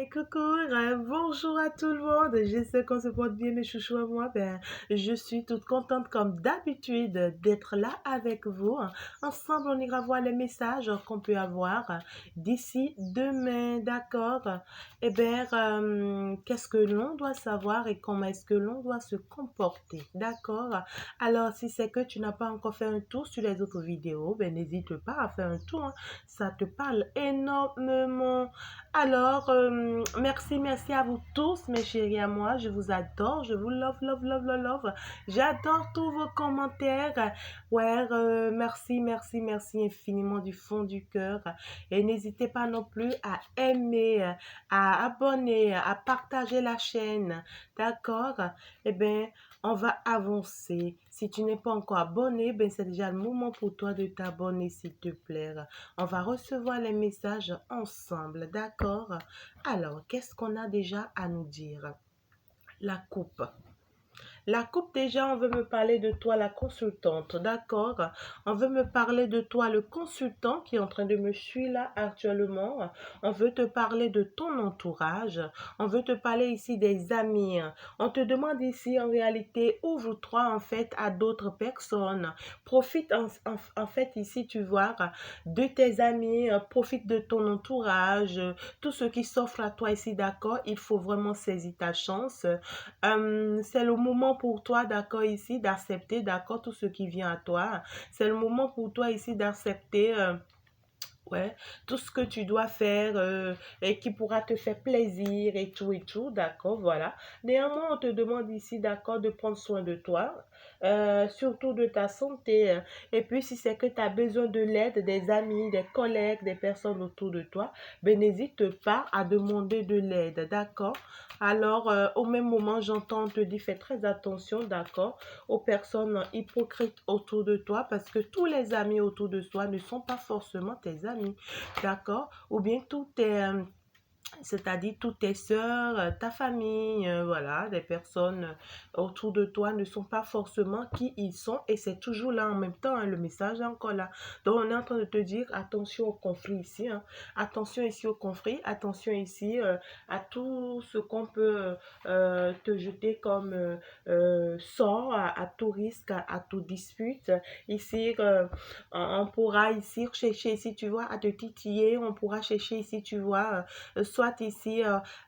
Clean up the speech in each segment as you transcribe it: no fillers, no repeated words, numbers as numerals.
coucou, bonjour à tout le monde. J'espère qu'on se porte bien, mes chouchous à moi. Je suis toute contente, comme d'habitude, d'être là avec vous. Ensemble, on ira voir les messages qu'on peut avoir d'ici demain, d'accord? Qu'est-ce que l'on doit savoir et comment est-ce que l'on doit se comporter, d'accord? Alors, si c'est que tu n'as pas encore fait un tour sur les autres vidéos, n'hésite pas à faire un tour, hein. Ça te parle énormément. Alors, merci à vous tous, mes chéris à moi. Je vous adore, je vous love, love, love, love, love. J'adore tous vos commentaires. Ouais, merci infiniment du fond du cœur. Et n'hésitez pas non plus à aimer, à abonner, à partager la chaîne. D'accord? Eh bien, on va avancer. Si tu n'es pas encore abonné, c'est déjà le moment pour toi de t'abonner, s'il te plaît. On va recevoir les messages ensemble, d'accord? Alors, qu'est-ce qu'on a déjà à nous dire? La coupe. La coupe, déjà, on veut me parler de toi, la consultante, d'accord? On veut me parler de toi, le consultant qui est en train de me suivre là actuellement. On veut te parler de ton entourage. On veut te parler ici des amis. On te demande ici, en réalité, ouvre-toi en fait à d'autres personnes. Profite en fait ici, tu vois, de tes amis. Profite de ton entourage. Tout ce qui s'offre à toi ici, d'accord? Il faut vraiment saisir ta chance. C'est le moment pour toi, d'accord, ici, d'accepter, d'accord, tout ce qui vient à toi. C'est le moment pour toi ici d'accepter, ouais, tout ce que tu dois faire et qui pourra te faire plaisir et tout, d'accord, voilà. Néanmoins, on te demande ici, d'accord, de prendre soin de toi, surtout de ta santé. Et puis, si c'est que tu as besoin de l'aide des amis, des collègues, des personnes autour de toi, n'hésite pas à demander de l'aide, d'accord? Alors, au même moment, j'entends, on te dit, fais très attention, d'accord, aux personnes hypocrites autour de toi, parce que tous les amis autour de toi ne sont pas forcément tes amis, d'accord? Ou bien tout est... c'est-à-dire toutes tes sœurs, ta famille, voilà, des personnes autour de toi ne sont pas forcément qui ils sont et c'est toujours là en même temps, hein, le message est encore là. Donc on est en train de te dire attention au conflit ici, hein, attention ici au conflit, attention ici à tout ce qu'on peut te jeter comme sort, à tout risque, à toute dispute. Ici, on pourra ici chercher ici, tu vois, à te titiller, on pourra chercher ici, tu vois, soit ici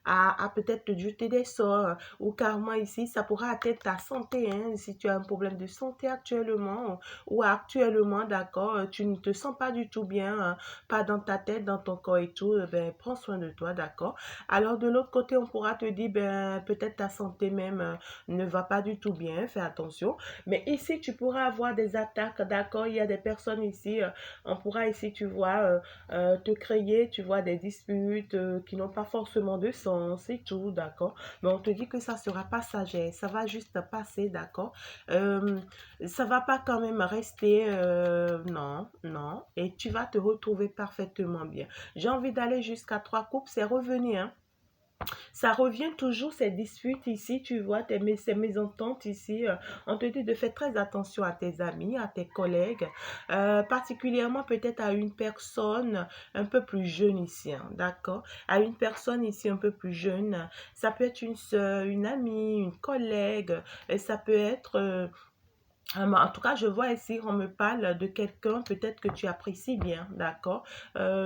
à peut-être te jeter des sorts ou carrément ici ça pourra atteindre ta santé, hein, si tu as un problème de santé actuellement ou actuellement, d'accord, tu ne te sens pas du tout bien, pas dans ta tête, dans ton corps et tout, prends soin de toi, d'accord. Alors de l'autre côté on pourra te dire peut-être ta santé même ne va pas du tout bien, fais attention. Mais ici tu pourras avoir des attaques, d'accord, il y a des personnes ici, on pourra ici tu vois te créer, tu vois, des disputes qui n'ont pas forcément de sens et tout, d'accord. Mais on te dit que ça sera passager, ça va juste passer, d'accord. Ça va pas quand même rester, non, non. Et tu vas te retrouver parfaitement bien. J'ai envie d'aller jusqu'à 3 coupes, c'est revenu, hein. Ça revient toujours, ces disputes ici, tu vois, ces mésententes ici. On te dit de faire très attention à tes amis, à tes collègues, particulièrement peut-être à une personne un peu plus jeune ici, hein, d'accord? À une personne ici un peu plus jeune. Ça peut être une soeur, une amie, une collègue, et ça peut être... en tout cas, je vois ici, on me parle de quelqu'un peut-être que tu apprécies bien, d'accord?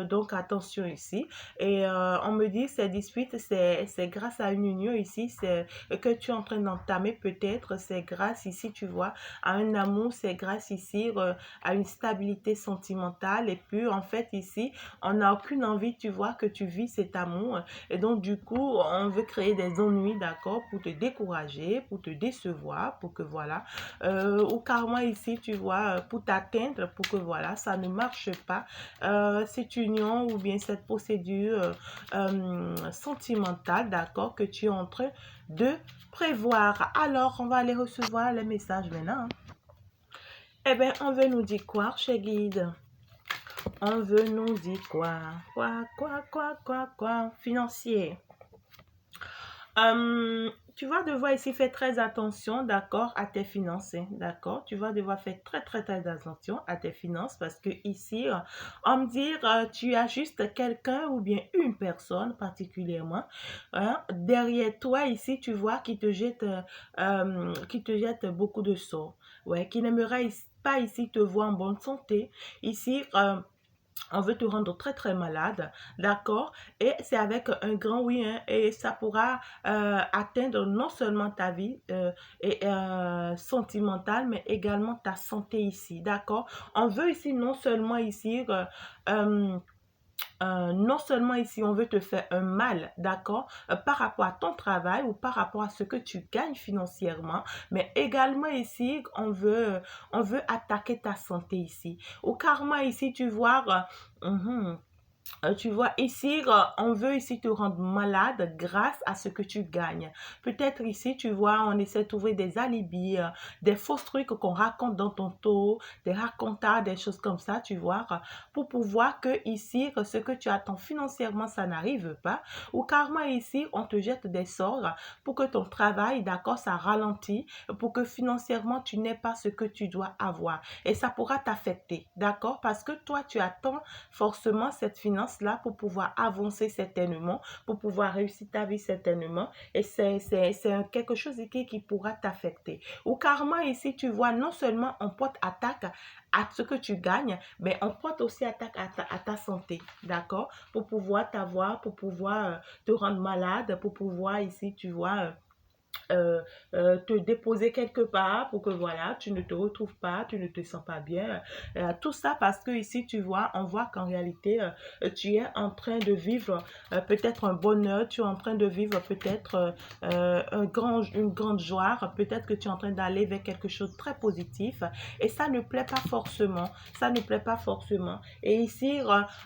Donc, attention ici. Et on me dit, ces disputes, c'est grâce à une union ici, c'est que tu es en train d'entamer peut-être, c'est grâce ici, tu vois, à un amour, c'est grâce ici à une stabilité sentimentale. Et puis, en fait, ici, on n'a aucune envie, tu vois, que tu vis cet amour. Et donc, du coup, on veut créer des ennuis, d'accord, pour te décourager, pour te décevoir, pour que, voilà, ou carrément ici, tu vois, pour t'atteindre, pour que voilà, ça ne marche pas. Cette union ou bien cette procédure sentimentale, d'accord, que tu es en train de prévoir. Alors, on va aller recevoir les messages maintenant. Eh bien, on veut nous dire quoi, chez Guide? On veut nous dire quoi? Quoi? Financier. tu vas devoir ici faire très attention, d'accord, à tes finances, hein, d'accord? Tu vas devoir faire très attention à tes finances parce que ici, on me dit, tu as juste quelqu'un ou bien une personne particulièrement, hein, derrière toi ici, tu vois, qui te jette beaucoup de sorts, ouais, qui n'aimerait pas ici te voir en bonne santé. Ici, on veut te rendre très malade, d'accord? Et c'est avec un grand oui, hein, et ça pourra atteindre non seulement ta vie sentimentale, mais également ta santé ici, d'accord? On veut ici non seulement ici euh, non seulement ici on veut te faire un mal, d'accord, par rapport à ton travail ou par rapport à ce que tu gagnes financièrement, mais également ici on veut attaquer ta santé ici. Au karma ici, tu vois, ici, on veut ici te rendre malade grâce à ce que tu gagnes. Peut-être ici, tu vois, on essaie de trouver des alibis, des faux trucs qu'on raconte dans ton dos, des racontas, des choses comme ça, tu vois, pour pouvoir que ici, ce que tu attends financièrement, ça n'arrive pas. Ou carrément ici, on te jette des sorts pour que ton travail, d'accord, ça ralentit, pour que financièrement, tu n'aies pas ce que tu dois avoir. Et ça pourra t'affecter, d'accord, parce que toi, tu attends forcément cette finance-là pour pouvoir avancer certainement, pour pouvoir réussir ta vie certainement. Et quelque chose qui pourra t'affecter. Ou carrément ici, tu vois, non seulement on porte attaque à ce que tu gagnes, mais on porte aussi attaque à ta santé, d'accord? Pour pouvoir t'avoir, pour pouvoir te rendre malade, pour pouvoir ici, tu vois, te déposer quelque part pour que voilà, tu ne te retrouves pas, tu ne te sens pas bien. Tout ça parce que ici, tu vois, on voit qu'en réalité, tu es en train de vivre peut-être un bonheur, tu es en train de vivre peut-être une grande joie, peut-être que tu es en train d'aller vers quelque chose de très positif et ça ne plaît pas forcément, ça ne plaît pas forcément. Et ici,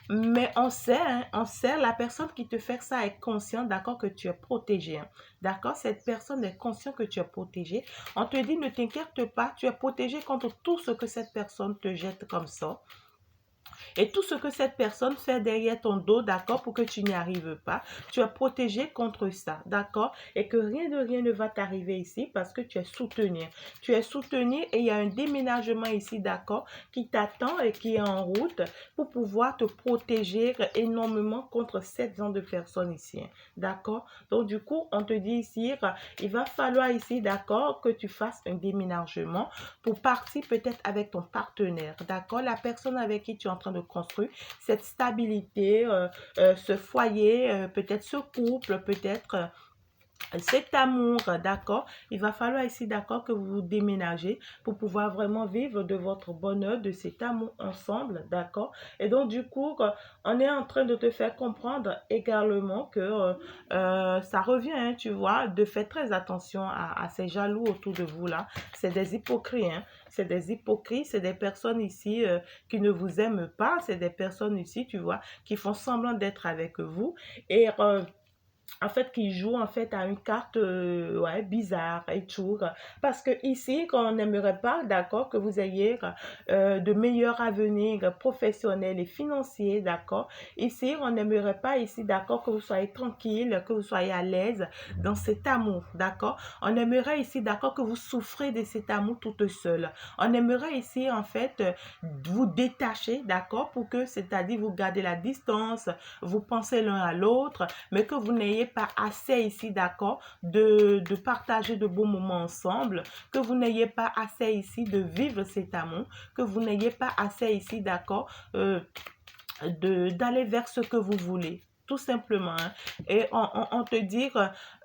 mais on sait, hein, on sait, la personne qui te fait ça est consciente, d'accord, que tu es protégé, hein. D'accord? Cette personne est consciente que tu es protégé. On te dit, ne t'inquiète pas, tu es protégé contre tout ce que cette personne te jette comme ça. Et tout ce que cette personne fait derrière ton dos, d'accord, pour que tu n'y arrives pas, tu es protégé contre ça, d'accord? Et que rien de rien ne va t'arriver ici parce que tu es soutenu. Tu es soutenu et il y a un déménagement ici, d'accord, qui t'attend et qui est en route pour pouvoir te protéger énormément contre cette genre de personnes ici, d'accord? Donc, du coup, on te dit ici, il va falloir ici, d'accord, que tu fasses un déménagement pour partir peut-être avec ton partenaire, d'accord? La personne avec qui tu es en train de construire cette stabilité, ce foyer, peut-être ce couple, peut-être cet amour, d'accord? Il va falloir ici, d'accord, que vous vous déménagez pour pouvoir vraiment vivre de votre bonheur, de cet amour ensemble, d'accord? Et donc, du coup, on est en train de te faire comprendre également que ça revient, hein, tu vois, de faire très attention à ces jaloux autour de vous, là. C'est des hypocrites, hein. C'est des hypocrites, c'est des personnes ici qui ne vous aiment pas, c'est des personnes ici, tu vois, qui font semblant d'être avec vous. Et en fait qui joue en fait à une carte ouais, bizarre et tout parce que ici on n'aimerait pas, d'accord, que vous ayez de meilleurs avenirs professionnels et financiers, d'accord. Ici on n'aimerait pas ici, d'accord, que vous soyez tranquille, que vous soyez à l'aise dans cet amour, d'accord. On aimerait ici, d'accord, que vous souffrez de cet amour toute seule. On aimerait ici en fait vous détacher, d'accord, pour que, c'est-à-dire vous gardez la distance, vous pensez l'un à l'autre, mais que vous n'ayez pas assez ici, d'accord, de partager de beaux moments ensemble, que vous n'ayez pas assez ici de vivre cet amour, que vous n'ayez pas assez ici, d'accord, d'aller vers ce que vous voulez. Tout simplement, hein. Et on te dit,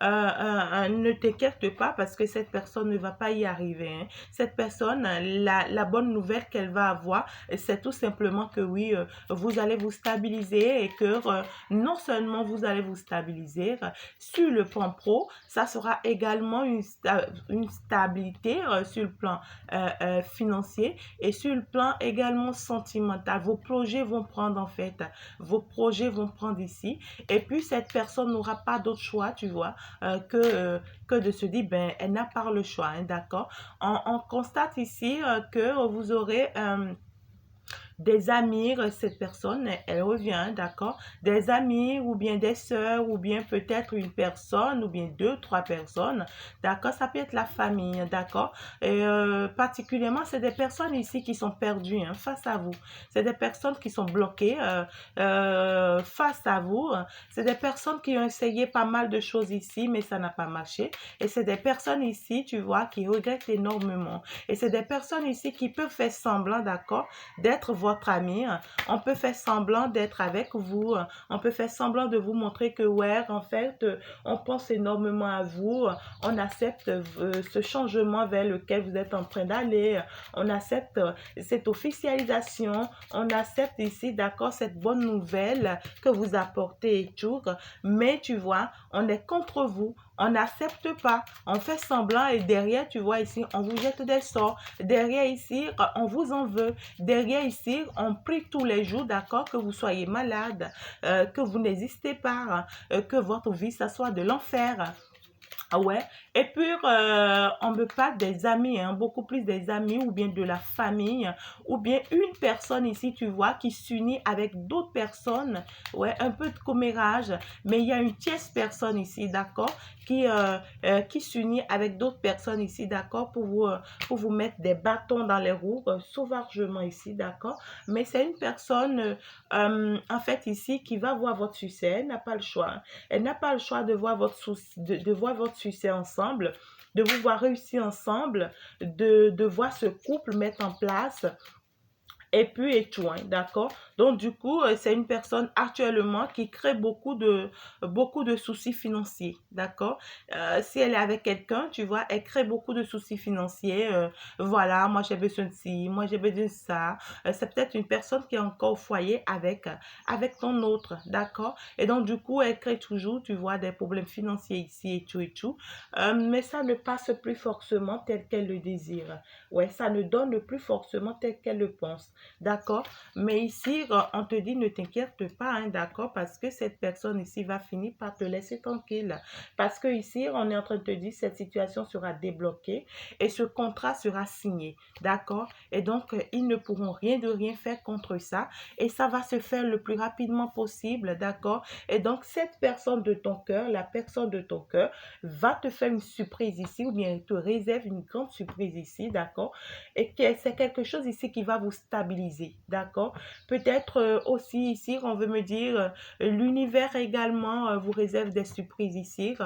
ne t'inquiète pas parce que cette personne ne va pas y arriver, hein. Cette personne, la bonne nouvelle qu'elle va avoir, c'est tout simplement que oui, vous allez vous stabiliser et que non seulement vous allez vous stabiliser sur le plan pro, ça sera également une stabilité sur le plan financier et sur le plan également sentimental. Vos projets vont prendre en fait, vos projets vont prendre ici et puis cette personne n'aura pas d'autre choix, tu vois, que de se dire, ben, elle n'a pas le choix, hein, d'accord. On constate ici que vous aurez des amis, cette personne, elle revient, d'accord? Des amis ou bien des sœurs ou bien peut-être une personne ou bien deux, trois personnes, d'accord? Ça peut être la famille, d'accord? Et particulièrement, c'est des personnes ici qui sont perdues hein, face à vous. C'est des personnes qui sont bloquées face à vous. C'est des personnes qui ont essayé pas mal de choses ici, mais ça n'a pas marché. Et c'est des personnes ici, tu vois, qui regrettent énormément. Et c'est des personnes ici qui peuvent faire semblant, d'accord, d'être votre ami. On peut faire semblant d'être avec vous. On peut faire semblant de vous montrer que, ouais, en fait, on pense énormément à vous. On accepte ce changement vers lequel vous êtes en train d'aller. On accepte cette officialisation. On accepte ici, d'accord, cette bonne nouvelle que vous apportez et tout. Mais tu vois, on est contre vous. On n'accepte pas. On fait semblant et derrière, tu vois ici, on vous jette des sorts. Derrière ici, on vous en veut. Derrière ici, on prie tous les jours, d'accord, que vous soyez malade, que vous n'existez pas, que votre vie, ça soit de l'enfer. Ah ouais. Et puis, on me parle des amis, hein, beaucoup plus des amis ou bien de la famille, ou bien une personne ici, tu vois, qui s'unit avec d'autres personnes, ouais, un peu de commérage, mais il y a une tierce personne ici, d'accord, qui s'unit avec d'autres personnes ici, d'accord, pour vous mettre des bâtons dans les roues, sauvagement ici, d'accord, mais c'est une personne, en fait, ici, qui va voir votre succès, elle n'a pas le choix, hein. Elle n'a pas le choix de voir votre souci, de voir votre succès ensemble, de vous voir réussir ensemble, de voir ce couple mettre en place et puis et tout, hein, d'accord? Donc, du coup, c'est une personne actuellement qui crée beaucoup de soucis financiers, d'accord? Si elle est avec quelqu'un, tu vois, elle crée beaucoup de soucis financiers. Voilà, moi j'ai besoin de ci, moi j'ai besoin de ça. C'est peut-être une personne qui est encore au foyer avec ton autre, d'accord? Et donc, du coup, elle crée toujours, tu vois, des problèmes financiers ici et tout et tout. Mais ça ne passe plus forcément tel qu'elle le désire. Ouais, ça ne donne plus forcément tel qu'elle le pense. D'accord? Mais ici, on te dit, ne t'inquiète pas, hein, d'accord? Parce que cette personne ici va finir par te laisser tranquille. Parce que ici, on est en train de te dire, cette situation sera débloquée et ce contrat sera signé. D'accord? Et donc, ils ne pourront rien de rien faire contre ça. Et ça va se faire le plus rapidement possible. D'accord? Et donc, cette personne de ton cœur, la personne de ton cœur, va te faire une surprise ici ou bien te réserve une grande surprise ici. D'accord? Et que c'est quelque chose ici qui va vous stabiliser, d'accord? Peut-être aussi ici, on veut me dire, l'univers également vous réserve des surprises ici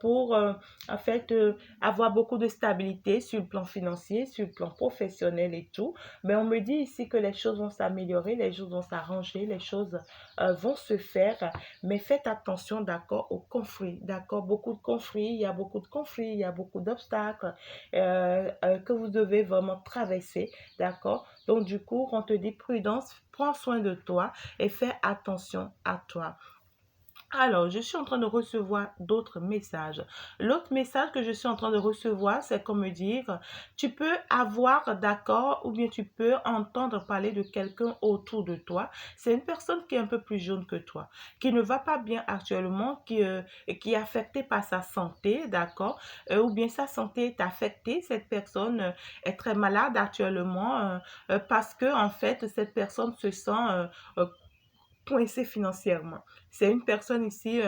pour en fait avoir beaucoup de stabilité sur le plan financier, sur le plan professionnel et tout. Mais on me dit ici que les choses vont s'améliorer, les choses vont s'arranger, les choses vont se faire. Mais faites attention, d'accord, aux conflits, d'accord? Beaucoup de conflits, il y a beaucoup de conflits, il y a beaucoup d'obstacles que vous devez vraiment traverser, d'accord? Donc, du coup, on te dit prudence, prends soin de toi et fais attention à toi. Alors, je suis en train de recevoir d'autres messages. L'autre message que je suis en train de recevoir, c'est comme me dire, tu peux avoir d'accord ou bien tu peux entendre parler de quelqu'un autour de toi. C'est une personne qui est un peu plus jeune que toi, qui ne va pas bien actuellement, qui est affectée par sa santé, d'accord? Ou bien sa santé est affectée. Cette personne est très malade actuellement parce que, en fait, cette personne se sent euh, coincé financièrement. C'est une personne ici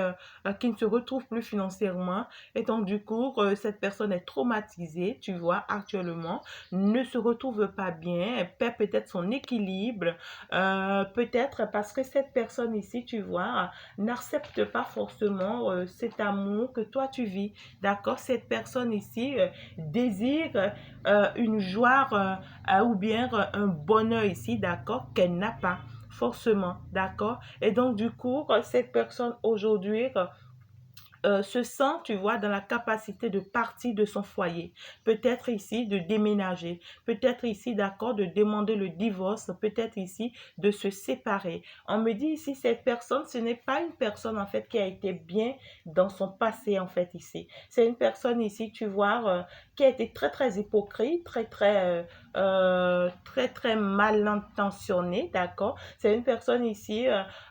qui ne se retrouve plus financièrement et donc du coup, cette personne est traumatisée, tu vois, actuellement, ne se retrouve pas bien, elle perd peut-être son équilibre, peut-être parce que cette personne ici, tu vois, n'accepte pas forcément cet amour que toi tu vis, d'accord? Cette personne ici désire une joie ou bien un bonheur ici, d'accord, qu'elle n'a pas forcément, d'accord? Et donc, du coup, cette personne aujourd'hui se sent, tu vois, dans la capacité de partir de son foyer. Peut-être ici de déménager. Peut-être ici, d'accord, de demander le divorce. Peut-être ici de se séparer. On me dit ici, cette personne, ce n'est pas une personne, en fait, qui a été bien dans son passé, en fait, ici. C'est une personne ici, tu vois, qui a été très, très hypocrite, très, très très très mal intentionnée, d'accord? C'est une personne ici,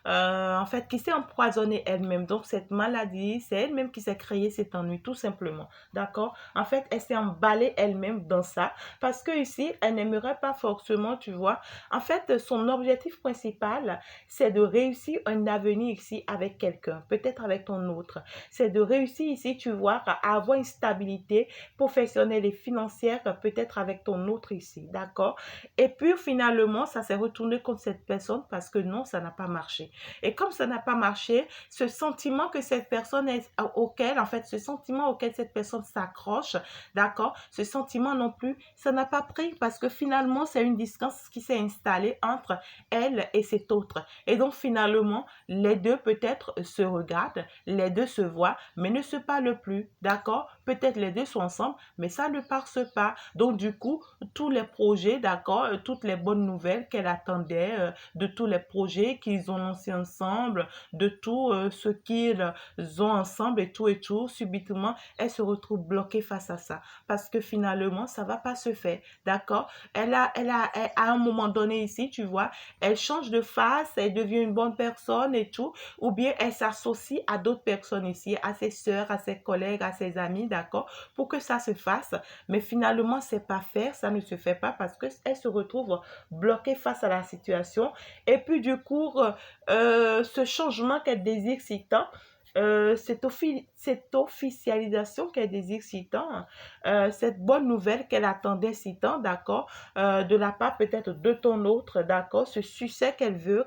en fait, qui s'est empoisonnée elle-même. Donc, cette maladie, c'est elle-même qui s'est créée cet ennui, tout simplement, d'accord? En fait, elle s'est emballée elle-même dans ça parce que ici, elle n'aimerait pas forcément, tu vois. En fait, son objectif principal, c'est de réussir un avenir ici avec quelqu'un, peut-être avec ton autre. C'est de réussir ici, tu vois, à avoir une stabilité professionnelle et financière, peut-être avec ton autre ici, d'accord? Et puis finalement, ça s'est retourné contre cette personne parce que non, ça n'a pas marché. Et comme ça n'a pas marché, ce sentiment que cette personne est auquel, en fait, ce sentiment auquel cette personne s'accroche, d'accord? Ce sentiment non plus, ça n'a pas pris parce que finalement, c'est une distance qui s'est installée entre elle et cet autre. Et donc finalement, les deux peut-être se regardent, les deux se voient, mais ne se parlent plus, d'accord? Peut-être les deux sont ensemble, mais ça ne passe pas. Donc du coup, tous les projets, d'accord, toutes les bonnes nouvelles qu'elle attendait, de tous les projets qu'ils ont lancés ensemble, de tout ce qu'ils ont ensemble et tout, subitement, elle se retrouve bloquée face à ça. Parce que finalement, ça va pas se faire, d'accord? À un moment donné ici, tu vois, elle change de face, elle devient une bonne personne et tout, ou bien elle s'associe à d'autres personnes ici, à ses sœurs, à ses collègues, à ses amis, d'accord, pour que ça se fasse. Mais finalement, c'est pas faire, ça ne se fait pas parce que elle se retrouve bloquée face à la situation. Et puis du coup, ce changement qu'elle désire si tant, cette officialisation qu'elle désire si tant, cette bonne nouvelle qu'elle attendait si tant, d'accord, de la part peut-être de ton autre, d'accord, ce succès qu'elle veut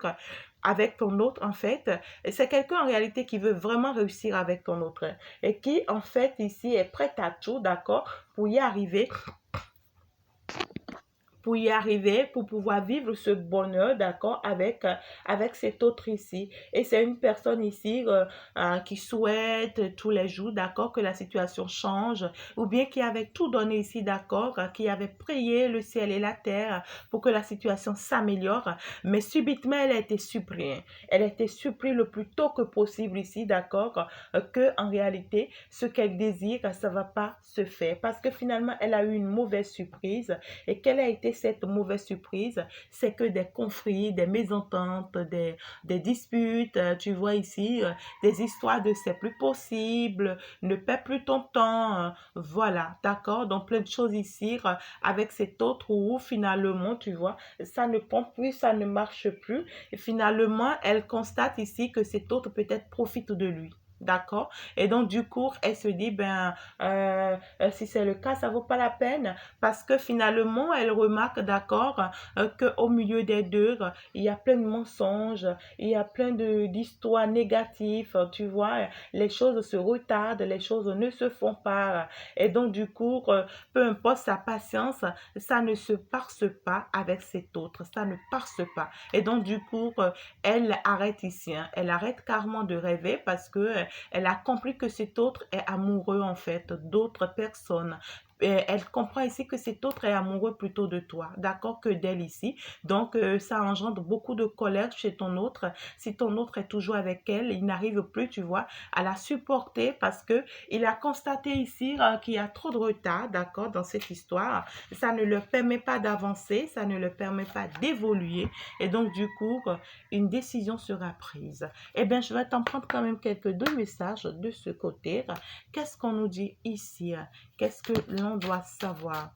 avec ton autre, en fait, c'est quelqu'un en réalité qui veut vraiment réussir avec ton autre et qui, en fait, ici est prête à tout, d'accord, pour y arriver, pour pouvoir vivre ce bonheur, d'accord, avec cet autre ici. Et c'est une personne ici qui souhaite tous les jours, d'accord, que la situation change, ou bien qui avait tout donné ici, d'accord, qui avait prié le ciel et la terre pour que la situation s'améliore, mais subitement, elle a été surprise. Elle a été surprise le plus tôt que possible ici, d'accord, que en réalité, ce qu'elle désire, ça va pas se faire, parce que finalement, elle a eu une mauvaise surprise. Et quelle a été cette mauvaise surprise? C'est que des conflits, des mésententes, des disputes, tu vois ici, des histoires de c'est plus possible, ne perds plus ton temps, voilà, d'accord? Donc plein de choses ici avec cet autre où finalement, tu vois, ça ne prend plus, ça ne marche plus. Et finalement, elle constate ici que cet autre peut-être profite de lui. D'accord? Et donc, du coup, elle se dit, ben, si c'est le cas, ça vaut pas la peine parce que finalement, elle remarque, d'accord, qu'au milieu des deux, il y a plein de mensonges, il y a plein d'histoires négatives, tu vois, les choses se retardent, les choses ne se font pas. Et donc, du coup, peu importe sa patience, ça ne se parse pas avec cet autre, ça ne parse pas. Et donc, du coup, elle arrête ici, hein. Elle arrête carrément de rêver parce que elle a compris que cet autre est amoureux, en fait, d'autres personnes. Elle comprend ici que cet autre est amoureux plutôt de toi, d'accord, que d'elle ici. Donc, ça engendre beaucoup de colère chez ton autre. Si ton autre est toujours avec elle, il n'arrive plus, tu vois, à la supporter parce que il a constaté ici qu'il y a trop de retard, d'accord, dans cette histoire. Ça ne leur permet pas d'avancer, ça ne leur permet pas d'évoluer. Et donc, du coup, une décision sera prise. Eh bien, je vais t'en prendre quand même quelques deux messages de ce côté. Qu'est-ce qu'on nous dit ici? Qu'est-ce que l'on doit savoir?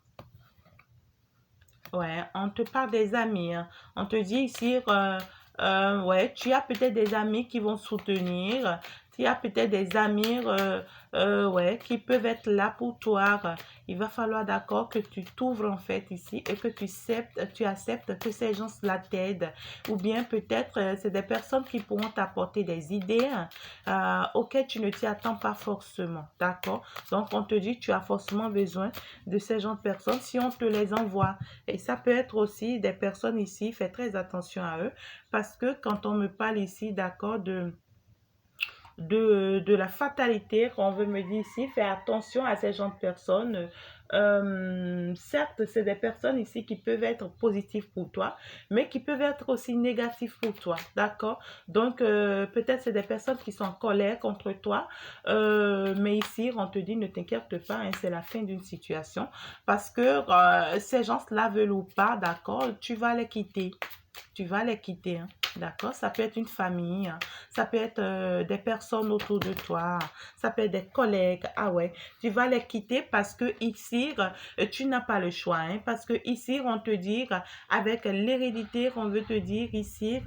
Ouais, on te parle des amis, hein. On te dit ici, ouais, tu as peut-être des amis qui vont soutenir. Tu as peut-être des amis, ouais, qui peuvent être là pour toi. Il va falloir, d'accord, que tu t'ouvres en fait ici et que tu acceptes que ces gens-là t'aident. Ou bien peut-être, c'est des personnes qui pourront t'apporter des idées auxquelles tu ne t'y attends pas forcément, d'accord? Donc, on te dit que tu as forcément besoin de ces gens de personnes si on te les envoie. Et ça peut être aussi des personnes ici, fais très attention à eux, parce que quand on me parle ici, d'accord, de la fatalité, on veut me dire ici, fais attention à ces gens de personnes. Certes, c'est des personnes ici qui peuvent être positives pour toi, mais qui peuvent être aussi négatives pour toi, d'accord? Donc, peut-être c'est des personnes qui sont en colère contre toi, mais ici, on te dit, ne t'inquiète pas, hein, c'est la fin d'une situation, parce que ces gens-là veulent ou pas, d'accord? Tu vas les quitter. Tu vas les quitter, hein, d'accord? Ça peut être une famille, hein, ça peut être des personnes autour de toi, ça peut être des collègues. Ah ouais, tu vas les quitter parce que ici, tu n'as pas le choix, hein, parce que ici, on te dit, avec l'hérédité, on veut te dire ici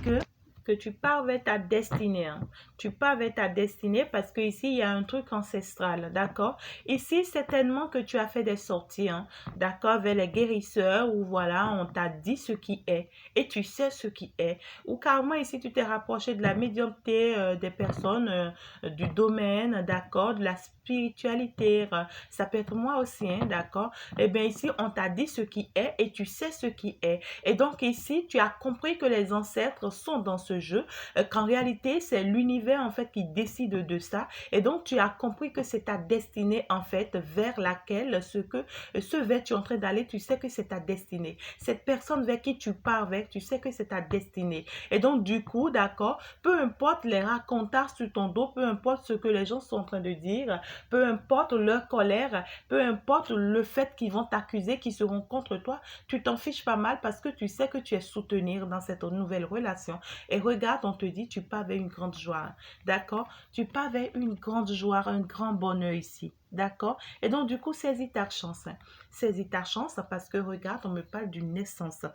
que tu pars vers ta destinée, hein. Tu pars vers ta destinée parce que ici il y a un truc ancestral, d'accord? Ici, certainement que tu as fait des sorties, hein, d'accord, vers les guérisseurs où voilà, on t'a dit ce qui est et tu sais ce qui est. Ou carrément ici, tu t'es rapproché de la médiumnité des personnes du domaine, d'accord, de la spiritualité. Ça peut être moi aussi, hein, d'accord? Eh bien ici, on t'a dit ce qui est et tu sais ce qui est. Et donc ici, tu as compris que les ancêtres sont dans ce jeu, qu'en réalité, c'est l'univers en fait qui décide de ça. Et donc, tu as compris que c'est ta destinée en fait vers laquelle ce vers tu es en train d'aller, tu sais que c'est ta destinée. Cette personne vers qui tu pars vers, tu sais que c'est ta destinée. Et donc, du coup, d'accord, peu importe les racontards sur ton dos, peu importe ce que les gens sont en train de dire, peu importe leur colère, peu importe le fait qu'ils vont t'accuser, qu'ils seront contre toi, tu t'en fiches pas mal parce que tu sais que tu es soutenir dans cette nouvelle relation. Et regarde, on te dit, tu pars vers une grande joie. D'accord? Tu pars vers une grande joie, un grand bonheur ici. D'accord? Et donc, du coup, saisis ta chance, hein. Saisis ta chance parce que regarde, on me parle d'une naissance.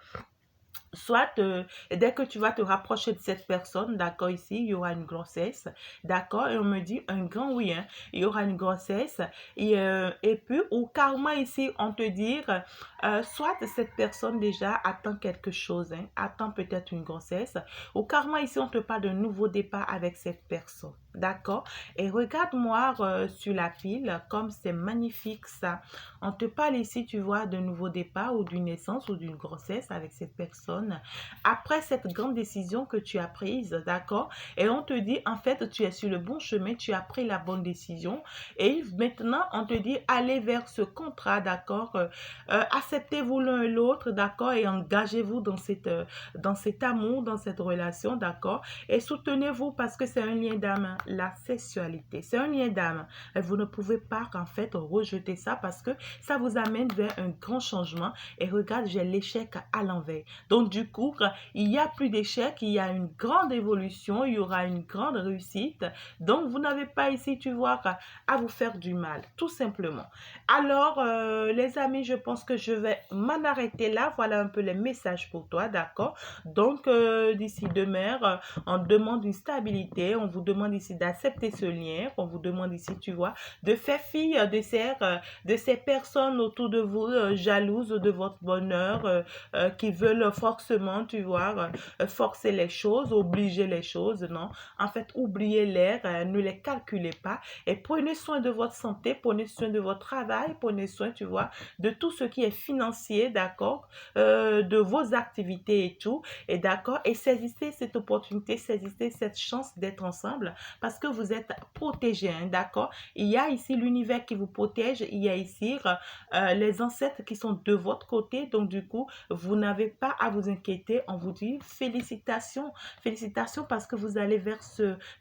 Soit dès que tu vas te rapprocher de cette personne, d'accord, ici, il y aura une grossesse, d'accord, et on me dit un grand oui, hein, il y aura une grossesse, et puis, ou carrément ici, on te dit, soit cette personne déjà attend quelque chose, hein, attend peut-être une grossesse, ou carrément ici, on te parle d'un nouveau départ avec cette personne, d'accord, et regarde-moi sur la pile, comme c'est magnifique ça, on te parle ici, tu vois, d'un nouveau départ ou d'une naissance ou d'une grossesse avec cette personne. Après cette grande décision que tu as prise, d'accord? Et on te dit, en fait, tu es sur le bon chemin, tu as pris la bonne décision. Et maintenant, on te dit, allez vers ce contrat, d'accord? Acceptez-vous l'un et l'autre, d'accord? Et engagez-vous dans cet amour, dans cette relation, d'accord? Et soutenez-vous parce que c'est un lien d'âme, hein, la sexualité. C'est un lien d'âme. Et vous ne pouvez pas, en fait, rejeter ça parce que ça vous amène vers un grand changement. Et regarde, j'ai l'échec à l'envers. Donc, du coup, il n'y a plus d'échec, il y a une grande évolution, il y aura une grande réussite. Donc, vous n'avez pas ici, tu vois, à vous faire du mal, tout simplement. Alors, les amis, je pense que je vais m'en arrêter là. Voilà un peu les messages pour toi, d'accord? Donc, d'ici demain, on demande une stabilité, on vous demande ici d'accepter ce lien, on vous demande ici, tu vois, de faire fi de ces personnes autour de vous jalouses de votre bonheur, qui veulent forcément, tu vois, forcer les choses, obliger les choses, non. En fait, oubliez-les, ne les calculez pas et prenez soin de votre santé, prenez soin de votre travail, prenez soin, tu vois, de tout ce qui est financier, d'accord, de vos activités et tout, et d'accord, et saisissez cette opportunité, saisissez cette chance d'être ensemble parce que vous êtes protégés, hein, d'accord. Il y a ici l'univers qui vous protège, il y a ici les ancêtres qui sont de votre côté, donc du coup, vous n'avez pas à vous inquiéter. On vous dit félicitations, félicitations parce que vous allez vers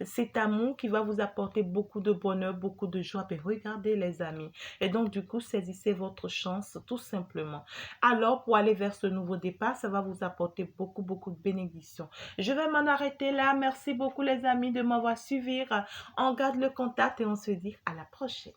cet amour qui va vous apporter beaucoup de bonheur, beaucoup de joie. Mais regardez les amis. Et donc du coup, saisissez votre chance tout simplement. Alors, pour aller vers ce nouveau départ, ça va vous apporter beaucoup, beaucoup de bénédictions. Je vais m'en arrêter là. Merci beaucoup les amis de m'avoir suivi. On garde le contact et on se dit à la prochaine.